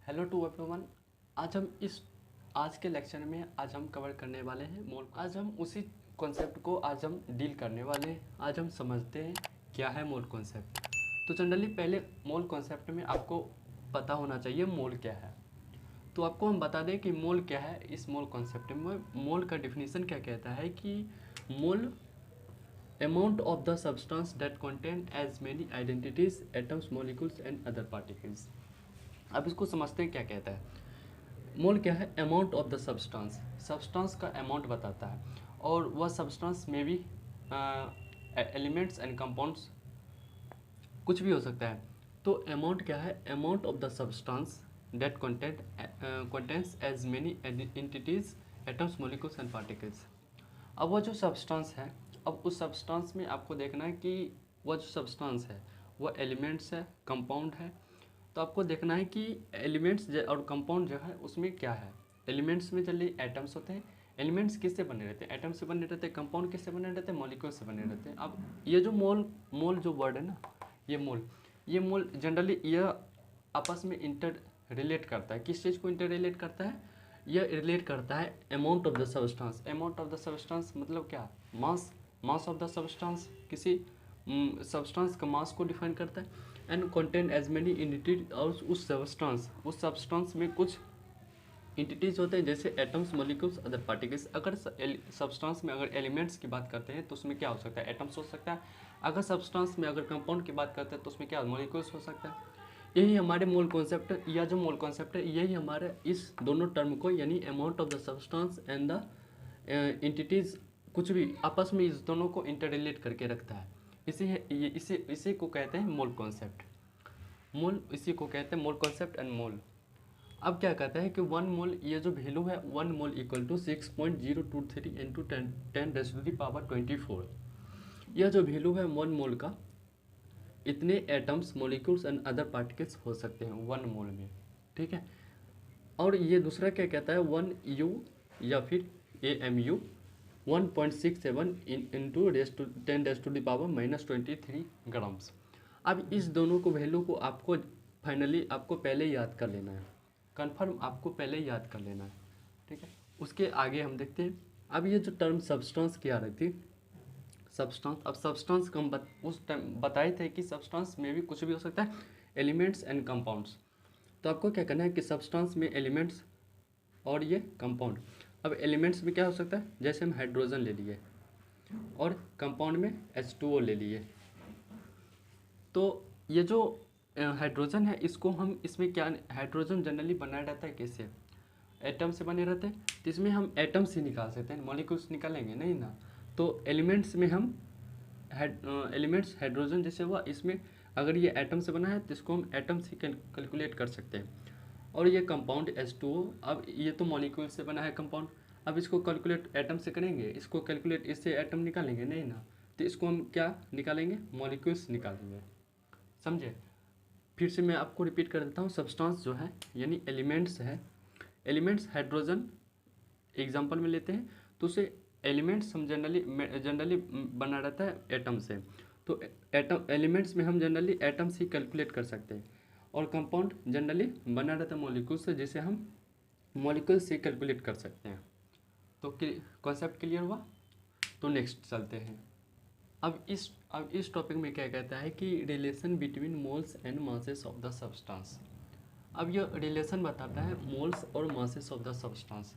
Hello to everyone. आज के lecture में आज हम कवर करने वाले हैं मोल। आज हम उसी कॉन्सेप्ट को आज हम डील करने वाले हैं। आज हम समझते हैं क्या है मोल कॉन्सेप्ट। तो जनरली पहले मोल कॉन्सेप्ट में आपको पता होना चाहिए मोल क्या है। तो आपको हम बता दें कि मोल क्या है। इस मोल कॉन्सेप्ट में मोल का डिफिनीसन क्या कहता है कि मोल amount of the substance that contain as many identities, atoms, molecules and other particles। अब इसको समझते हैं क्या कहता है। मोल क्या है? Amount of the substance. Substance का अमाउंट बताता है और वह सब्सटेंस में भी एलिमेंट्स एंड कंपाउंड्स कुछ भी हो सकता है। तो अमाउंट क्या है? Amount of the substance that contains as many entities, atoms, molecules and particles. अब वह जो सब्सटेंस है, अब उस सब्सटेंस में आपको देखना है कि वह जो सब्सटेंस है वह एलिमेंट्स है, कंपाउंड है। तो आपको देखना है कि एलिमेंट्स और कंपाउंड जो है उसमें क्या है। एलिमेंट्स में चलिए एटम्स होते हैं। एलिमेंट्स किससे बने रहते हैं? एटम से बने रहते हैं। कंपाउंड किससे बने रहते हैं? मॉलिक्यूल से बने रहते हैं। अब ये जो मोल जो वर्ड है ना, ये मोल जनरली यह आपस में इंटर रिलेट करता है। किस चीज़ को इंटर रिलेट करता है? यह रिलेट करता है amount of the substance. Amount of the substance मतलब क्या? मास ऑफ द सब्सटेंस, किसी सब्सटेंस का मास को डिफाइन करता है। And content as many entities, और उस सब्सटेंस में कुछ एंटिटीज होते हैं जैसे एटम्स, मॉलिक्यूल्स, अदर पार्टिकल्स। अगर सब्सटेंस में अगर एलिमेंट्स की बात करते हैं तो उसमें क्या हो सकता है? एटम्स हो सकता है। अगर सब्सटेंस में अगर कंपाउंड की बात करते हैं तो उसमें क्या मॉलिक्यूल्स हो सकता है। यही हमारे मोल कॉन्सेप्ट, या जो मोल कॉन्सेप्ट है यही हमारे इस दोनों टर्म को, यानी amount of the substance and the entities, कुछ भी आपस में इस दोनों को इंटर रिलेट करके रखता है। इसी को कहते हैं मोल कॉन्सेप्ट। इसी को कहते हैं मोल कॉन्सेप्ट एंड मोल। अब क्या कहता है कि 1 मोल, ये जो वैल्यू है 1 मोल इक्वल टू 6.023 इंटू 10⁻²4। यह जो वैल्यू है 1 मोल का, इतने atoms, molecules and other particles हो सकते हैं 1 मोल में, ठीक है। और ये दूसरा क्या कहता है? 1 यू या फिर AMU 1.67 इंटू 10⁻⁻23 ग्राम्स। अब इस दोनों को वैल्यू को आपको फाइनली आपको पहले याद कर लेना है, कन्फर्म आपको पहले याद कर लेना है, ठीक है। उसके आगे हम देखते हैं। अब ये जो टर्म सब्सटेंस क्या रहती, सब्सटेंस। अब सब्सटेंस को हम उस टाइम बताए थे कि सब्सटेंस में भी कुछ भी हो सकता है, एलिमेंट्स एंड कंपाउंड्स। तो आपको क्या करना है कि सब्सटेंस में एलिमेंट्स और ये कंपाउंड। अब एलिमेंट्स में क्या हो सकता है? जैसे हम हाइड्रोजन ले लिए और कंपाउंड में H2O ले लिए। तो ये जो हाइड्रोजन है, इसको हम इसमें क्या, हाइड्रोजन जनरली बनाया रहता है कैसे? एटम से बने रहते हैं। तो इसमें हम एटम से निकाल सकते हैं, मॉलिक्यूल्स निकालेंगे नहीं ना। तो एलिमेंट्स में हम एलिमेंट्स हाइड्रोजन जैसे हुआ, इसमें अगर ये एटम से बना है तो इसको हम एटम से कैलकुलेट कर सकते हैं। और ये कंपाउंड H2O, अब ये तो मॉलिक्यूल से बना है कंपाउंड। अब इसको कैलकुलेट एटम से करेंगे, इसको कैलकुलेट इससे एटम निकालेंगे नहीं ना। तो इसको हम क्या निकालेंगे? मॉलिक्यूल्स निकालेंगे, समझे। फिर से मैं आपको रिपीट कर देता हूँ। सब्सटेंस जो है यानी एलिमेंट्स है। एलिमेंट्स हाइड्रोजन एग्जांपल में लेते हैं तो उसे एलिमेंट्स हम जनरली बना रहता है एटम से। तो एटम एलिमेंट्स में हम जनरली एटम से कैलकुलेट कर सकते हैं। और कंपाउंड जनरली बना रहता है मॉलिक्यूल से, जिसे हम मॉलिक्यूल से कैलकुलेट कर सकते हैं। तो कॉन्सेप्ट क्लियर हुआ। तो नेक्स्ट चलते हैं। अब इस टॉपिक में क्या कहता है कि relation between moles and masses of the substance. अब यह रिलेशन बताता है मोल्स और मासेस ऑफ द सब्सटेंस।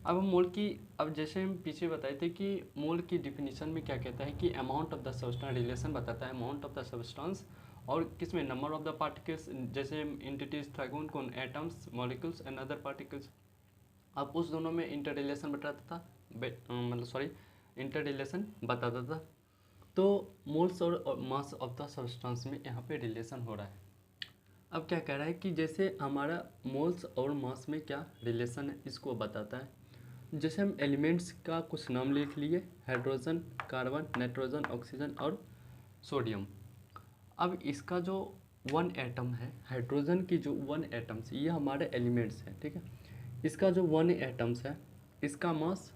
अब मोल की, अब जैसे हम पीछे बताए थे कि मोल की डिफिनीशन में क्या कहता है कि amount of the substance, relation बताता है अमाउंट ऑफ द सब्सटेंस और किसमें नंबर ऑफ द पार्टिकल्स, जैसे एंटिटीज था कौन atoms, molecules and other particles. अब उस दोनों में इंटर रिलेशन बताता था, इंटर रिलेशन बताता था। तो मोल्स और मास ऑफ द सब्सटेंस में यहाँ पे रिलेशन हो रहा है। अब क्या कह रहा है कि जैसे हमारा मोल्स और मास में क्या रिलेशन है, इसको बताता है। जैसे हम एलिमेंट्स का कुछ नाम लिख लिए, हाइड्रोजन, कार्बन, नाइट्रोजन, ऑक्सीजन और सोडियम। अब इसका जो 1 एटम है, हाइड्रोजन की जो 1 एटम्स, ये हमारे एलिमेंट्स हैं, ठीक है। इसका जो 1 एटम्स है, इसका मास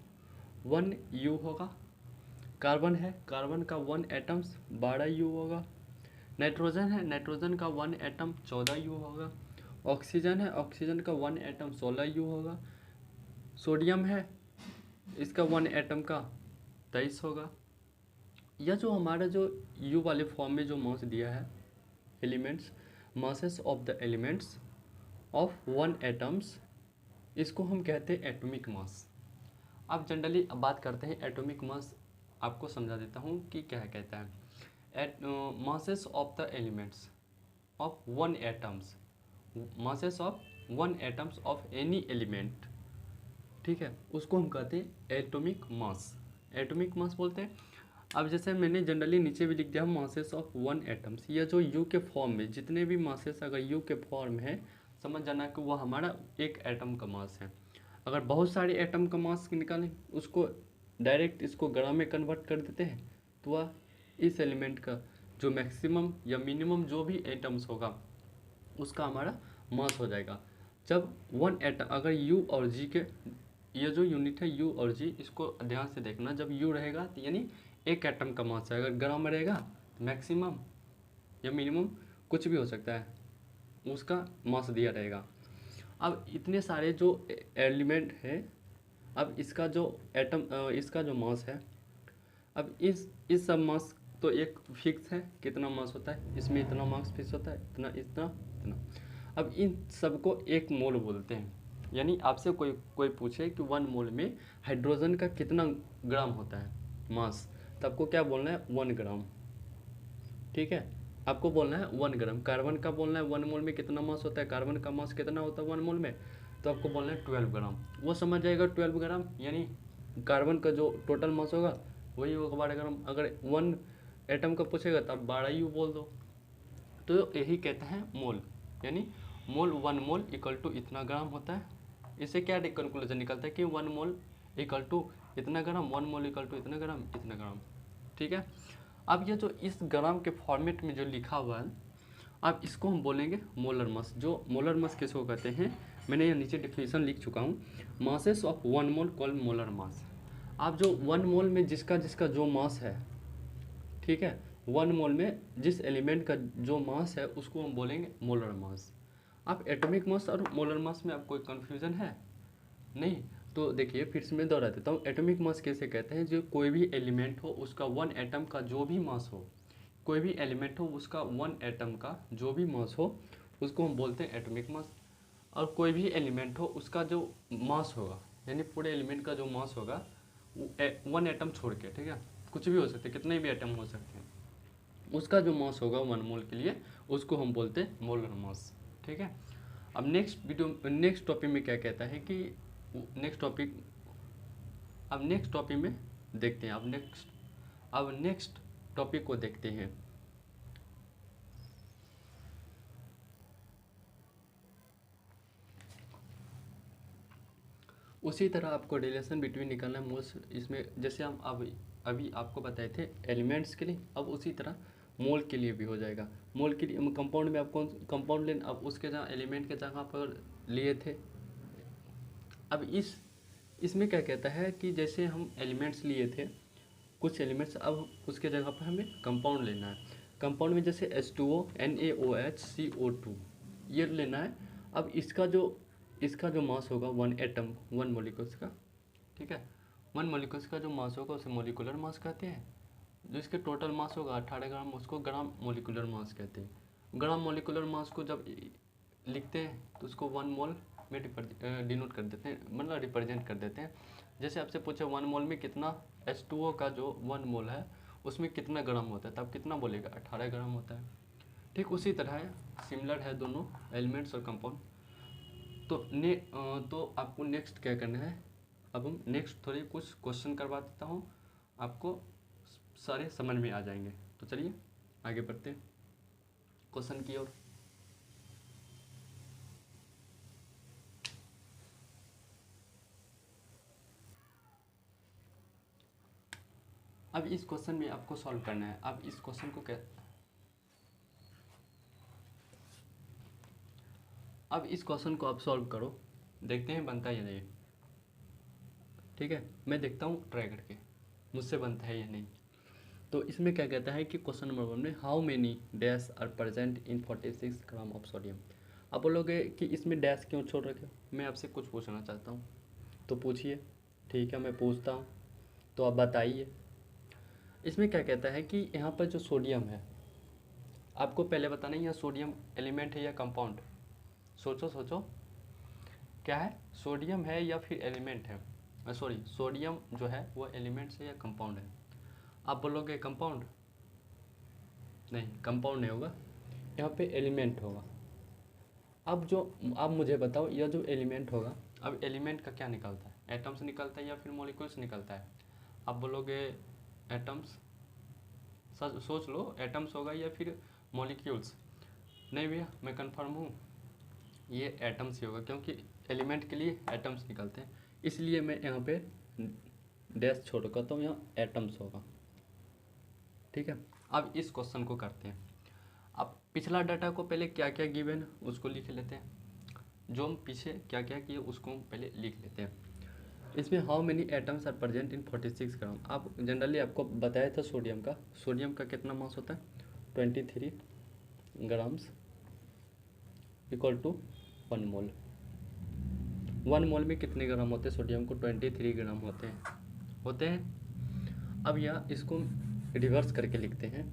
1 U होगा। कार्बन है, कार्बन का 1 एटम्स 12 U होगा। नाइट्रोजन है, नाइट्रोजन का 1 एटम 14 U होगा। ऑक्सीजन है, ऑक्सीजन का 1 एटम 16 यू होगा। सोडियम है, इसका 1 एटम का 23 होगा। यह जो हमारा जो यू वाले फॉर्म में जो मास दिया है, elements, masses of the elements of 1 atoms, इसको हम कहते हैं एटॉमिक मास। अब जनरली अब बात करते हैं एटॉमिक मास, आपको समझा देता हूँ कि क्या कहता है। Masses of the elements of 1 atoms, masses of 1 atoms of any element, ठीक है, उसको हम कहते हैं एटॉमिक मास। एटॉमिक मास बोलते हैं। अब जैसे मैंने जनरली नीचे भी लिख दिया मासेस ऑफ 1 एटम्स, यह जो यू के फॉर्म में जितने भी मासेस अगर यू के फॉर्म है, समझ जाना कि वो हमारा एक एटम का मास है। अगर बहुत सारे एटम का मास निकालें, उसको डायरेक्ट इसको ग्राम में कन्वर्ट कर देते हैं, तो वह इस एलिमेंट का जो मैक्सिमम या मिनिमम जो भी एटम्स होगा उसका हमारा मास हो जाएगा। जब 1 एटम, अगर यू और जी के, ये जो यूनिट है यू और जी, इसको ध्यान से देखना। जब यू रहेगा तो यानी एक एटम का मास है, अगर ग्राम में रहेगा तो मैक्सिमम या मिनिमम कुछ भी हो सकता है, उसका मास दिया रहेगा। अब इतने सारे जो एलिमेंट है, अब इसका जो एटम, इसका जो मास है, अब इस सब मास तो एक फिक्स है, कितना मास होता है, इसमें इतना मास फिक्स होता है, इतना इतना इतना। अब इन सबको एक मोल बोलते हैं। यानी आपसे कोई कोई पूछे कि 1 मोल में हाइड्रोजन का कितना ग्राम होता है मास, तो आपको क्या बोलना है, 1 ग्राम, ठीक है। आपको बोलना है 1 ग्राम। कार्बन का बोलना है 1 मोल में कितना मास होता है, कार्बन का मास कितना होता है 1 मोल में, तो आपको बोलना है 12 ग्राम। वो समझ जाएगा 12 ग्राम, यानी कार्बन का जो टोटल मास होगा वही होगा 12 ग्राम। अगर 1 एटम का पूछेगा तो आप 12 यू बोल दो। तो यही कहते हैं मोल, यानी मोल 1 मोल इक्वल टू इतना ग्राम होता है। इससे क्या कंक्लूजन निकलता है कि 1 मोल इक्वल टू इतना ग्राम, 1 मोल इक्वल टू इतना ग्राम, ठीक है। अब ये जो इस ग्राम के फॉर्मेट में जो लिखा हुआ है, अब इसको हम बोलेंगे मोलर मास। जो मोलर मास किसको कहते हैं, मैंने यहाँ नीचे डिफिनेशन लिख चुका हूँ। Masses of 1 mole called molar mass. अब जो 1 मोल में जिसका जिसका जो मास है, ठीक है, 1 मोल में जिस एलिमेंट का जो मास है उसको हम बोलेंगे मोलर मास। अब एटॉमिक मास और मोलर मास में आप कोई कन्फ्यूज़न है नहीं, तो देखिए फिर से मैं दोहरा देता हूँ। एटॉमिक मास कैसे कहते हैं, जो कोई भी एलिमेंट हो उसका 1 एटम का जो भी मास हो, कोई भी एलिमेंट हो उसका 1 एटम का जो भी मास हो उसको हम बोलते हैं एटॉमिक मास। और कोई भी एलिमेंट हो उसका जो मास होगा, यानी पूरे एलिमेंट का जो मास होगा 1 एटम छोड़ के, ठीक है, कुछ भी हो सकते हैं, कितने भी एटम हो सकते हैं, उसका जो मास होगा 1 मोल के लिए उसको हम बोलते हैं मोलर मास, ठीक है। अब नेक्स्ट टॉपिक में क्या कहता है कि नेक्स्ट टॉपिक में देखते हैं। अब नेक्स्ट टॉपिक को देखते हैं। उसी तरह आपको रिलेशन बिटवीन निकालना है मोल्स, इसमें जैसे हम अभी आपको बताए थे एलिमेंट्स के लिए, अब उसी तरह मोल के लिए भी हो जाएगा। मोल के लिए कंपाउंड में आप कौन कंपाउंड लेन, अब उसके जहाँ एलिमेंट के जगह पर लिए थे। अब इसमें क्या कहता है कि जैसे हम एलिमेंट्स लिए थे कुछ एलिमेंट्स, अब उसके जगह पर हमें कंपाउंड लेना है। कंपाउंड में जैसे H2O, NaOH, CO2 ये लेना है। अब इसका जो मास होगा 1 एटम 1 मोलिकुल्स का, ठीक है, 1 मोलिकुल्स का जो मास होगा उसे मोलिकुलर मास कहते हैं। जो इसके टोटल मास होगा 18 ग्राम, उसको ग्राम मोलिकुलर मास कहते हैं। ग्राम मोलिकुलर मास को जब लिखते हैं तो उसको 1 मोल में डिनोट कर देते हैं, मतलब रिप्रेजेंट कर देते हैं। जैसे आपसे पूछे 1 मोल में कितना H2O का जो 1 मोल है उसमें कितना ग्राम होता है, तब कितना बोलेगा 18 ग्राम होता है। ठीक उसी तरह है, सिमिलर है दोनों एलिमेंट्स और कंपाउंड। तो आपको नेक्स्ट क्या करना है, अब हम नेक्स्ट थोड़े कुछ क्वेश्चन करवा देता हूँ, आपको सारे समझ में आ जाएंगे। तो चलिए आगे बढ़ते हैं क्वेश्चन की ओर। अब इस क्वेश्चन में आपको सॉल्व करना है। अब इस क्वेश्चन को अब इस क्वेश्चन को आप सॉल्व करो, देखते हैं बनता है या नहीं। ठीक है, मैं देखता हूँ ट्राई करके मुझसे बनता है या नहीं। तो इसमें क्या कहता है कि क्वेश्चन नंबर 1 में how many dash are present in 46 gram of sodium. आप बोलोगे कि इसमें डैश क्यों छोड़ रखे हो, मैं आपसे कुछ पूछना चाहता हूँ, तो पूछिए। ठीक है, मैं पूछता हूँ, तो आप बताइए। इसमें क्या कहता है कि यहाँ पर जो सोडियम है, आपको पहले बताना है यह सोडियम एलिमेंट है या कंपाउंड। सोचो सोचो, क्या है, सोडियम है या फिर एलिमेंट है। सॉरी, सोडियम जो है वो एलिमेंट है या कंपाउंड है। आप बोलोगे कंपाउंड, नहीं कंपाउंड नहीं होगा, यहाँ पे एलिमेंट होगा। अब मुझे बताओ, यह जो एलिमेंट होगा, अब एलिमेंट का क्या निकलता है, एटम्स निकलता है या फिर मॉलिक्यूल्स निकलता है। आप बोलोगे एटम्स, सोच लो एटम्स होगा या फिर मॉलिक्यूल्स। नहीं भैया, मैं कंफर्म हूँ ये एटम्स ही होगा, क्योंकि एलिमेंट के लिए एटम्स निकलते हैं, इसलिए मैं यहाँ पे डैश छोड़कर तो यहाँ एटम्स होगा। ठीक है, अब इस क्वेश्चन को करते हैं। अब पिछला डाटा को पहले क्या क्या गिवन है उसको लिख लेते हैं, जो हम पीछे क्या क्या किए उसको हम पहले लिख लेते हैं। इसमें how many atoms are present in 46 gram. आप जनरली आपको बताया था सोडियम का कितना मास होता है, 23 ग्राम्स इक्वल टू 1 मोल। 1 मोल में कितने ग्राम होते हैं सोडियम को, 23 ग्राम होते हैं। अब यहाँ इसको रिवर्स करके लिखते हैं,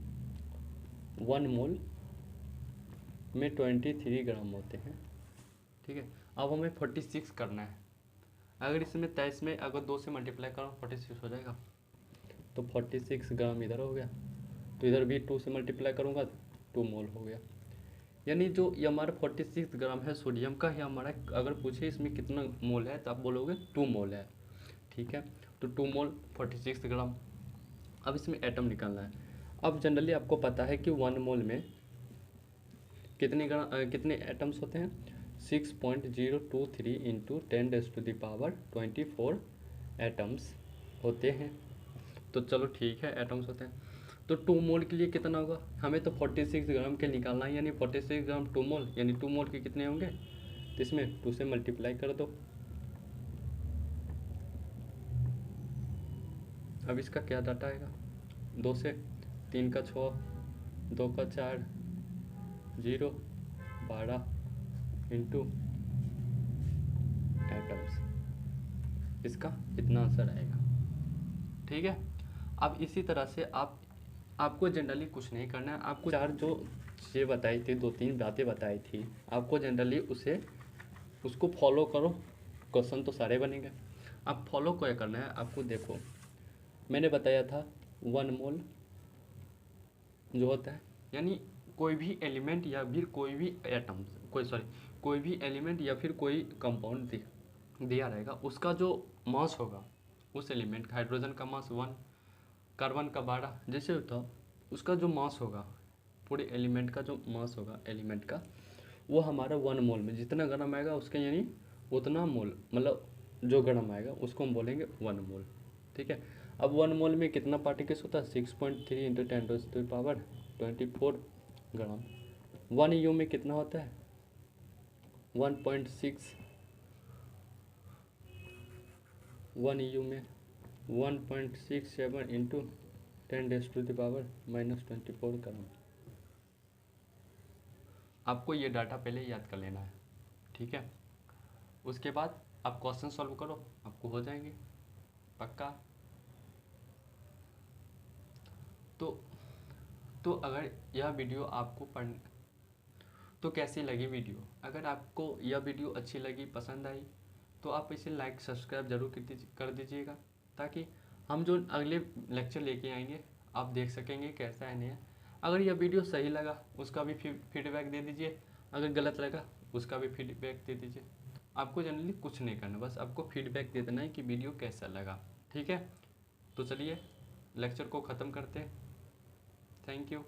1 मोल में 23 ग्राम होते हैं। ठीक है, अब हमें 46 करना है। अगर इसमें 23 में अगर 2 से मल्टीप्लाई करो 46 हो जाएगा, तो 46 ग्राम इधर हो गया, तो इधर भी 2 से मल्टीप्लाई करूँगा 2 मोल हो गया। यानी जो ये हमारा 46 ग्राम है सोडियम का, ये हमारा अगर पूछे इसमें कितना मोल है तो आप बोलोगे 2 मोल है। ठीक है, तो 2 मोल 46 ग्राम। अब इसमें एटम निकालना है। अब जनरली आपको पता है कि 1 मोल में कितने एटम्स होते हैं, 6.023 इंटू 10⁻24 एटम्स होते हैं। तो चलो ठीक है, एटम्स होते हैं। तो 2 मोल के लिए कितना होगा, हमें तो 46 ग्राम के निकालना है, यानी 46 ग्राम 2 मोल, यानी 2 मोल के कितने होंगे, तो इसमें 2 से मल्टीप्लाई कर दो। अब इसका क्या डाटा आएगा, 2 से 3 का 6, 2 का 4, 0, 12 इंटू एटम्स, इसका इतना आंसर आएगा। ठीक है, अब इसी तरह से आपको जनरली कुछ नहीं करना है, आपको 4 जो चीज़ें बताई थी, 2-3 बातें बताई थी, आपको जनरली उसको फॉलो करो, क्वेश्चन तो सारे बनेंगे। आप फॉलो क्या करना है आपको, देखो मैंने बताया था 1 मोल जो होता है, यानी कोई भी एलिमेंट या फिर कोई भी एटम, कोई भी एलिमेंट या फिर कोई कंपाउंड दिया रहेगा, उसका जो मास होगा उस एलिमेंट का, हाइड्रोजन का मास 1, कार्बन का 12, जैसे होता उसका जो मास होगा, पूरे एलिमेंट का जो मास होगा एलिमेंट का, वो हमारा 1 मोल में जितना ग्राम आएगा उसके, यानी उतना मोल, मतलब जो ग्राम आएगा उसको हम बोलेंगे 1 मोल। ठीक है, अब 1 मोल में कितना पार्टिकल्स होता है, 6.3 इंटू 10⁻24 ग्राम। 1 यू में कितना होता है, 1.6, 1 यू में 1.67 इंटू 10⁻24 ग्राम। आपको ये डाटा पहले याद कर लेना है। ठीक है, उसके बाद आप क्वेश्चन सॉल्व करो, आपको हो जाएंगे पक्का। तो अगर यह वीडियो आपको तो कैसी लगी वीडियो, अगर आपको यह वीडियो अच्छी लगी, पसंद आई, तो आप इसे लाइक सब्सक्राइब जरूर कर दीजिएगा, ताकि हम जो अगले लेक्चर लेके आएंगे आप देख सकेंगे कैसा है नहीं। अगर यह वीडियो सही लगा उसका भी फीडबैक दे दीजिए, अगर गलत लगा उसका भी फीडबैक दे दीजिए। आपको जनरली कुछ नहीं करना, बस आपको फीडबैक दे देना है कि वीडियो कैसा लगा। ठीक है, तो चलिए लेक्चर को ख़त्म करते हैं। Thank you.